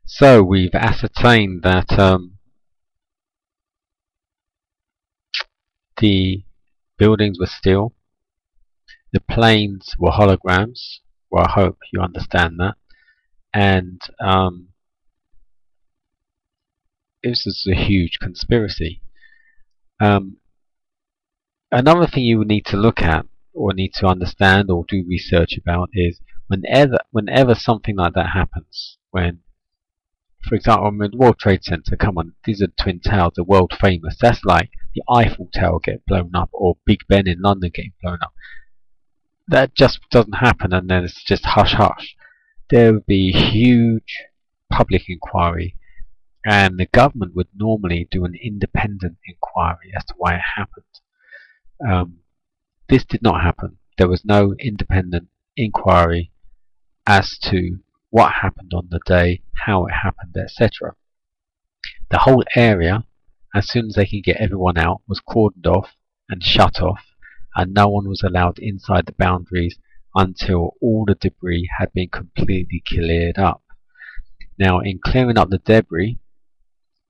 So we've ascertained that the buildings were steel, the planes were holograms. Well, I hope you understand that. And this is a huge conspiracy. Um, Another thing you would need to look at, or need to understand, or do research about is whenever something like that happens, when, for example, in the World Trade Center, come on, these are Twin Towers, the world famous. That's like the Eiffel Tower getting blown up, or Big Ben in London getting blown up. That just doesn't happen, and then it's just hush hush. There would be huge public inquiry, and the government would normally do an independent inquiry as to why it happened. This did not happen. There was no independent inquiry as to what happened on the day, how it happened, etc. The whole area, as soon as they could get everyone out, was cordoned off and shut off, and no one was allowed inside the boundaries until all the debris had been completely cleared up. Now, in clearing up the debris,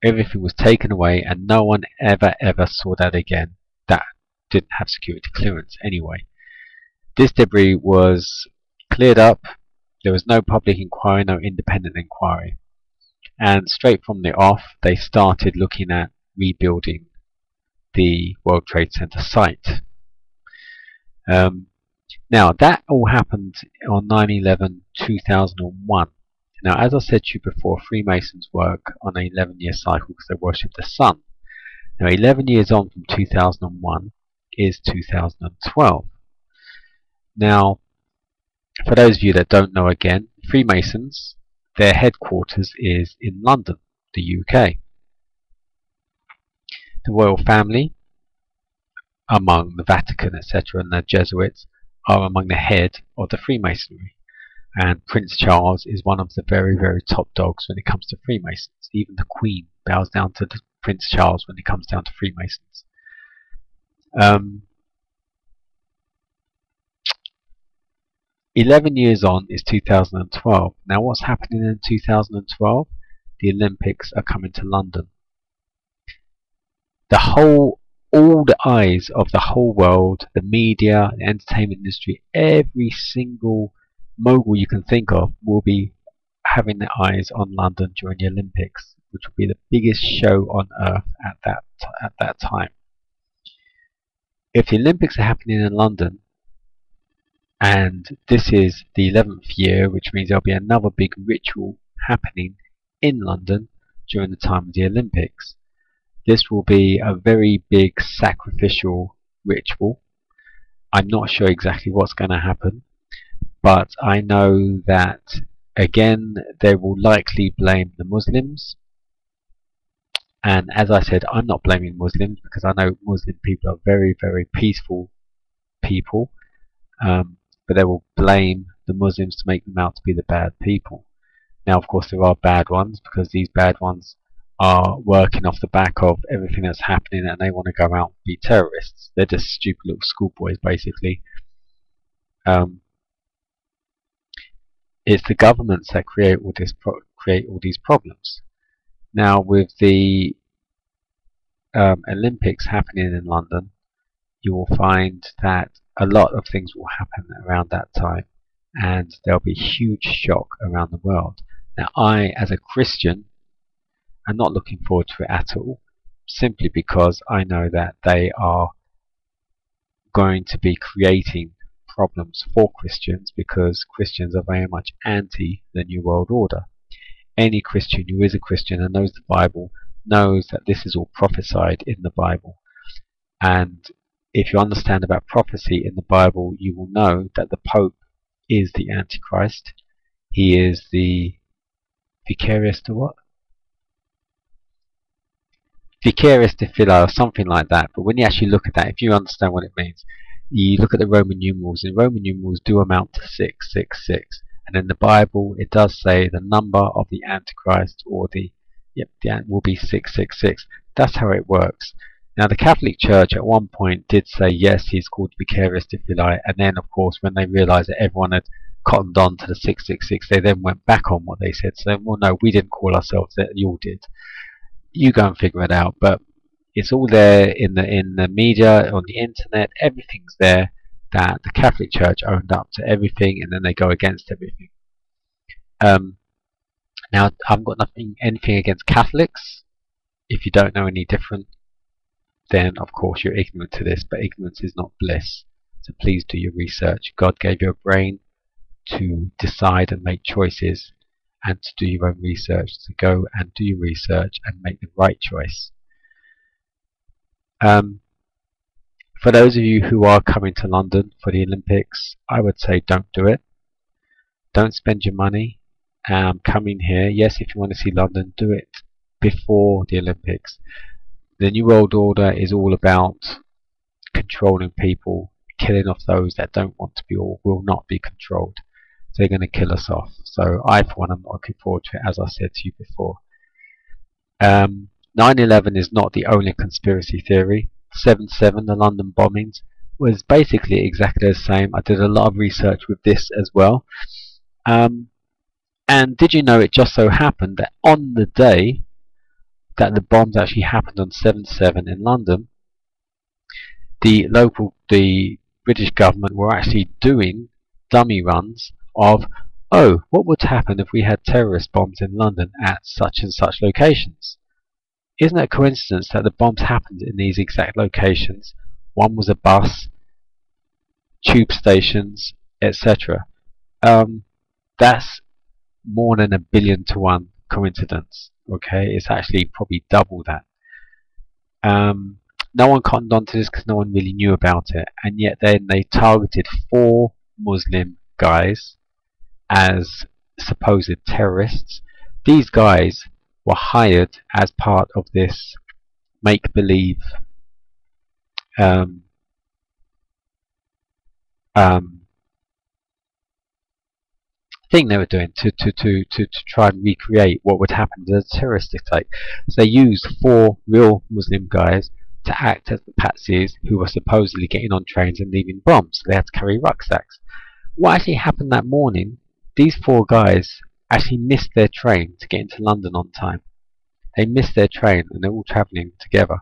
everything was taken away, and no one ever saw that again. That didn't have security clearance anyway. This debris was cleared up. There was no public inquiry, no independent inquiry, and straight from the off they started looking at rebuilding the World Trade Center site. Now that all happened on 9/11/2001. Now, as I said to you before, Freemasons work on an 11-year cycle because they worship the sun. Now 11 years on from 2001 is 2012. Now, for those of you that don't know, again, Freemasons, their headquarters is in London, the UK. The royal family, among the Vatican, etc., and the Jesuits, are among the head of the Freemasonry. And Prince Charles is one of the very, very top dogs when it comes to Freemasons. Even the Queen bows down to Prince Charles when it comes down to Freemasons. 11 years on is 2012. Now what's happening in 2012? The Olympics are coming to London. All the eyes of the whole world, the media, the entertainment industry, every single mogul you can think of will be having their eyes on London during the Olympics, which will be the biggest show on earth at that time. If the Olympics are happening in London, and this is the 11th year, which means there'll be another big ritual happening in London during the time of the Olympics. This will be a very big sacrificial ritual. I'm not sure exactly what's going to happen, but I know that, again, they will likely blame the Muslims. And as I said, I'm not blaming Muslims because I know Muslim people are very, very peaceful people. But they will blame the Muslims to make them out to be the bad people. Now, of course, there are bad ones because these bad ones are working off the back of everything that's happening, and they want to go out and be terrorists. They're just stupid little schoolboys, basically. It's the governments that create all these problems. Now, with the Olympics happening in London, you will find that a lot of things will happen around that time, and there'll be huge shock around the world. Now, I, as a Christian, am not looking forward to it at all, simply because I know that they are going to be creating problems for Christians, because Christians are very much anti the New World Order. Any Christian who is a Christian and knows the Bible knows that this is all prophesied in the Bible. And if you understand about prophecy in the Bible, you will know that the Pope is the Antichrist. He is the vicarious to what? Vicarious to Philo, or something like that. But when you actually look at that, if you understand what it means, you look at the Roman numerals, and Roman numerals do amount to 666. And in the Bible, it does say the number of the Antichrist, or the will be 666. That's how it works. Now, the Catholic Church at one point did say, yes, he's called Vicarious to Phili, and then, of course, when they realised that everyone had cottoned on to the 666, they then went back on what they said. So, well, no, we didn't call ourselves that. You all did. You go and figure it out. But it's all there in the media, on the internet. Everything's there. That the Catholic Church owned up to everything, and then they go against everything. Now, I've got anything against Catholics. If you don't know any different, then of course you're ignorant to this, but ignorance is not bliss. So please do your research. God gave you a brain to decide and make choices, and to do your own research. So go and do your research and make the right choice. For those of you who are coming to London for the Olympics, I would say don't do it. Don't spend your money. Coming here, yes, if you want to see London, do it before the Olympics. The New World Order is all about controlling people, killing off those that don't want to be or will not be controlled. So they're going to kill us off. So I, for one, am not looking forward to it, as I said to you before. 9/11 is not the only conspiracy theory. 7/7, the London bombings, was basically exactly the same. I did a lot of research with this as well. And did you know it just so happened that on the day that the bombs actually happened on 7/7 in London, the British government were actually doing dummy runs of, oh, what would happen if we had terrorist bombs in London at such and such locations? Isn't it a coincidence that the bombs happened in these exact locations? One was a bus, tube stations, etc. That's more than 1 billion to 1 coincidence. Okay, it's actually probably double that. No one cottoned on to this because no one really knew about it, and yet then they targeted 4 Muslim guys as supposed terrorists. These guys were hired as part of this make-believe thing they were doing to try and recreate what would happen to a terrorist attack. So they used 4 real Muslim guys to act as the patsies who were supposedly getting on trains and leaving bombs. So they had to carry rucksacks. What actually happened that morning, these 4 guys actually missed their train to get into London on time. They missed their train and they're all travelling together.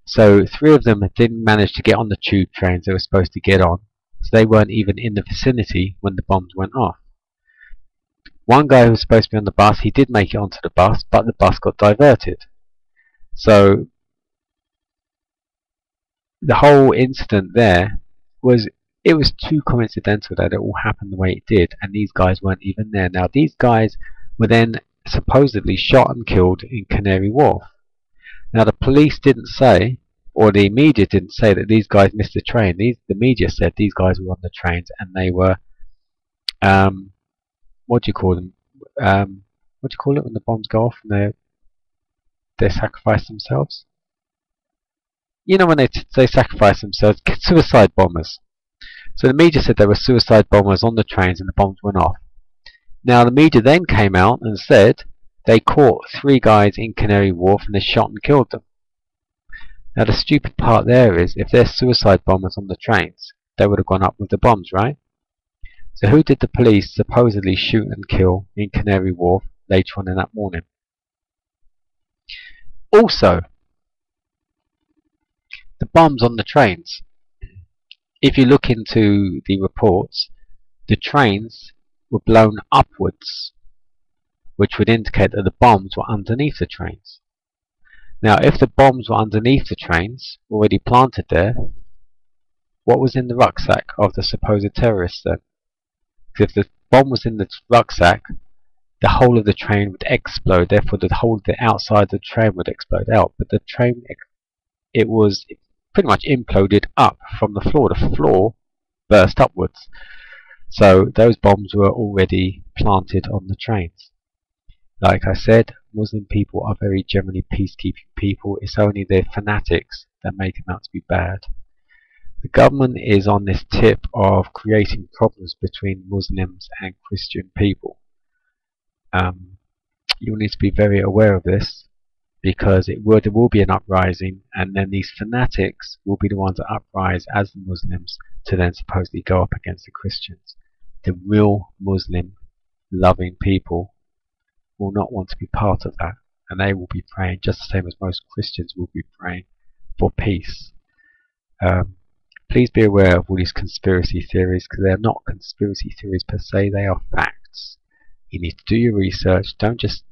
So 3 of them didn't manage to get on the tube trains they were supposed to get on. So they weren't even in the vicinity when the bombs went off. One guy who was supposed to be on the bus, he did make it onto the bus, but the bus got diverted. So the whole incident there was too coincidental that it all happened the way it did, and these guys weren't even there. Now these guys were then supposedly shot and killed in Canary Wharf. Now the police didn't say, or the media didn't say, that these guys missed the train. The media said these guys were on the trains and they were, what do you call them? What do you call it when the bombs go off and they sacrifice themselves? You know, when they sacrifice themselves, suicide bombers. So the media said there were suicide bombers on the trains and the bombs went off. Now the media then came out and said they caught 3 guys in Canary Wharf and they shot and killed them. Now the stupid part there is, if there's suicide bombers on the trains, they would have gone up with the bombs, right? So who did the police supposedly shoot and kill in Canary Wharf later on in that morning? Also, the bombs on the trains. If you look into the reports, the trains were blown upwards, which would indicate that the bombs were underneath the trains. Now, if the bombs were underneath the trains, already planted there, what was in the rucksack of the supposed terrorists then? Because if the bomb was in the rucksack, the whole of the train would explode, therefore the whole of the outside of the train would explode out. But the train, it was pretty much imploded up from the floor. The floor burst upwards. So those bombs were already planted on the trains. Like I said, Muslim people are very generally peacekeeping people. It's only their fanatics that make them out to be bad. The government is on this tip of creating problems between Muslims and Christian people. You'll need to be very aware of this, because there will be an uprising, and then these fanatics will be the ones that uprise as the Muslims to then supposedly go up against the Christians. the real Muslim loving people will not want to be part of that, and they will be praying just the same as most Christians will be praying for peace. Please be aware of all these conspiracy theories, because they're not conspiracy theories per se, they are facts. You need to do your research. Don't just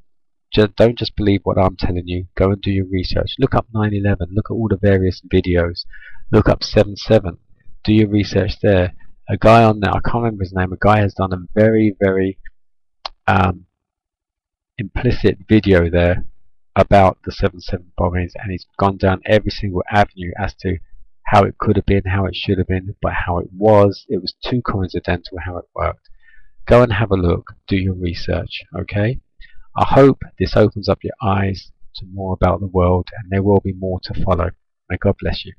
believe what I'm telling you. Go and do your research. Look up 9/11. Look at all the various videos. Look up 7/7. Do your research there. A guy on there, I can't remember his name, a guy has done a very, very implicit video there about the 7/7 bombings, and he's gone down every single avenue as to how it could have been, how it should have been, but how it was too coincidental how it worked. Go and have a look, do your research, okay? I hope this opens up your eyes to more about the world, and there will be more to follow. May God bless you.